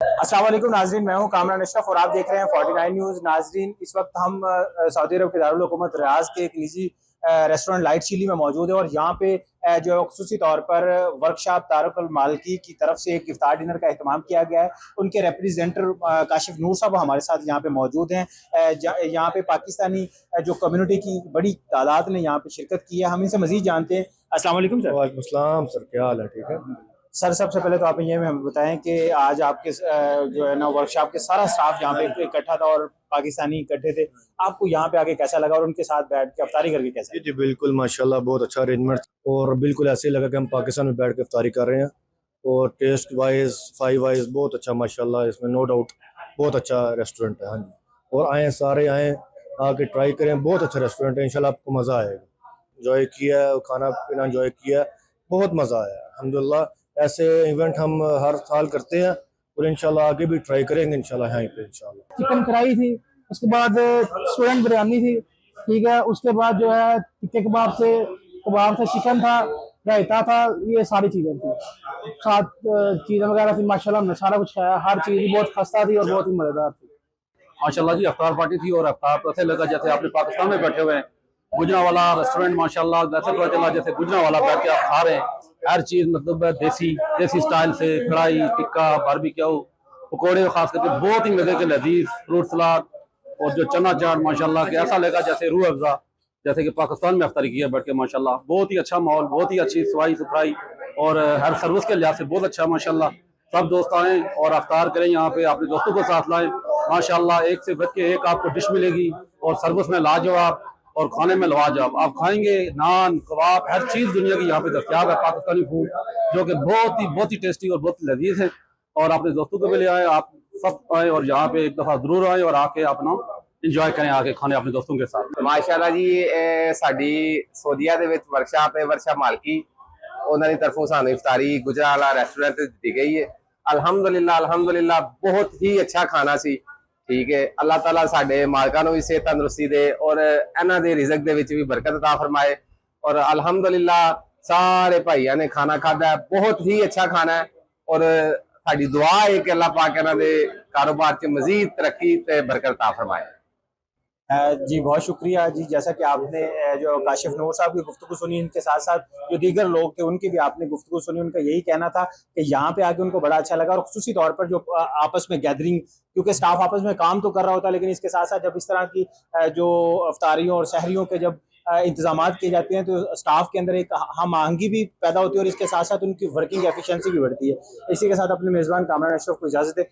अस्सलाम वालेकुम नाजरीन, मैं हूं कामरान अशरफ और आप देख रहे हैं 49 न्यूज़। नाजरीन, इस वक्त हम सऊदी अरब के दारुल हुकूमत रियाज के एक निजी रेस्टोरेंट लाइट चिली में मौजूद है और यहाँ पे जो है खुसूसी तौर पर वर्कशॉप तारुक अल मालकी की तरफ से एक इफ्तार डिनर का अहतमाम किया गया है। उनके रिप्रेजेंटर काशिफ नूर साहब हमारे साथ यहाँ पे मौजूद हैं। यहाँ पे पाकिस्तानी जो कम्युनिटी की बड़ी तादाद ने यहाँ पे शिरकत की है। हम इनसे मजीद जानते हैं। अस्सलाम वालेकुम सर। वालेकुम सलाम सर, क्या हाल है? ठीक है सर, सबसे पहले तो आप ये हमें बताएं कि आज आपके जो है ना वर्कशॉप के सारा स्टाफ यहाँ पे इकट्ठा था और पाकिस्तानी इकट्ठे थे। आपको यहाँ पे आके कैसा लगा और उनके साथ बैठ के अफ्तारी करके कैसा जी जी बिल्कुल, माशाल्लाह बहुत अच्छा अरेंजमेंट और बिल्कुल ऐसे ही लगा कि हम पाकिस्तान में बैठ के इफ्तारी कर रहे हैं। और टेस्ट वाइज फाइव वाइज बहुत अच्छा माशाल्लाह, इसमें नो डाउट बहुत अच्छा रेस्टोरेंट है। हाँ जी, और आए सारे आए, आके ट्राई करें, बहुत अच्छा रेस्टोरेंट है, इंशाल्लाह आपको मज़ा आएगा। इंजॉय किया, खाना पीना इंजॉय किया, बहुत मज़ा आया अल्हम्दुलिल्लाह। ऐसे इवेंट हम हर साल करते हैं और इंशाल्लाह आगे भी ट्राई करेंगे इंशाल्लाह यहाँ पे इंशाल्लाह। चिकन कढ़ाई थी, उसके बाद स्टूडेंट बिरयानी थी, ठीक है। उसके बाद जो है टिक्के कबाब थे, चिकन था, रायता था, ये सारी चीज़ें थी। सात चीज़ें वगैरह थी, माशाल्लाह हमने सारा कुछ खाया। हर चीज़ बहुत खस्ता थी और बहुत ही मज़ेदार थी। माशाल्लाह जी, अफ्तार पार्टी थी और अफ्तार तो ऐसे लगा जैसे आपने पाकिस्तान में बैठे हुए हैं। गुजरावाला रेस्टोरेंट माशाल्लाह वैसे पता चला जैसे गुजरावाला बैठ के आप खा रहे हैं। हर चीज़ मतलब देसी देसी स्टाइल से कढ़ाई टिक्का बारबेक्यू पकौड़े, खास करके बहुत ही मजे के लजीज फ्रूट सलाद और जो चना चाट माशाल्लाह के ऐसा लगा जैसे रूह अफ़ज़ा, जैसे कि पाकिस्तान में अफ्तारी किया बैठ के। माशाल्लाह बहुत ही अच्छा माहौल, बहुत ही अच्छी सफाई सुथराई और हर सर्विस के लिहाज से बहुत अच्छा माशाल्लाह। सब दोस्त आएँ और अफ्तार करें यहाँ पे, अपने दोस्तों को साथ लाएं। माशाल्लाह एक से बढ़ के एक आपको डिश मिलेगी और सर्विस में लाजवाब और खाने में लाजवाब। आप खाएंगे नान कबाब, हर चीज़ दुनिया की यहाँ पे दस्तयाब है, पाकिस्तानी फूड जो कि बहुत ही टेस्टी और बहुत ही लजीज है। और अपने दोस्तों को भी ले आए, आप सब आए और यहाँ पे एक दफ़ा जरूर आए और आके अपना इंजॉय करें आके खाने अपने दोस्तों के साथ। माशाल्लाह जी, साडी सऊदीया दे विच वर्कशॉप है, वर्कशॉप मालकी उन्होंने तरफों सानू इफ्तारी गुजरावाला रेस्टोरेंट दी गई है। अल्हम्दुलिल्लाह बहुत ही अच्छा खाना सी। ठीक है, अल्लाह ताला साडे मालकां नूं भी सेहत तंदुरुस्ती दे और इन्हां दे रिज़क दे विच भी बरकत अता फरमाए। और अल्हम्दुलिल्लाह सारे भाइयों ने खाना खादा है, बहुत ही अच्छा खाना है। और साडी दुआ है कि अल्लाह पाक इन्हां दे कारोबार च मजीद तरक्की ते बरकत अता फरमाए। जी बहुत शुक्रिया जी। जैसा कि आपने जो काशिफ नूर साहब की गुफ्तगू सुनी, इनके साथ साथ जो दीगर लोग थे उनकी भी आपने गुफ्तगू सुनी। उनका यही कहना था कि यहाँ पे आके उनको बड़ा अच्छा लगा और खुसूसी तौर पर जो आपस में गैदरिंग, क्योंकि स्टाफ आपस में काम तो कर रहा होता है लेकिन इसके साथ साथ जब इस तरह की जो अफ्तारियों और सहरियों के जब इंतजाम किए जाते हैं तो स्टाफ के अंदर एक हम आहंगी भी पैदा होती है और इसके साथ साथ उनकी वर्किंग एफिशिएंसी भी बढ़ती है। इसी के साथ अपने मेज़बान कामरान अशरफ को इजाज़त है।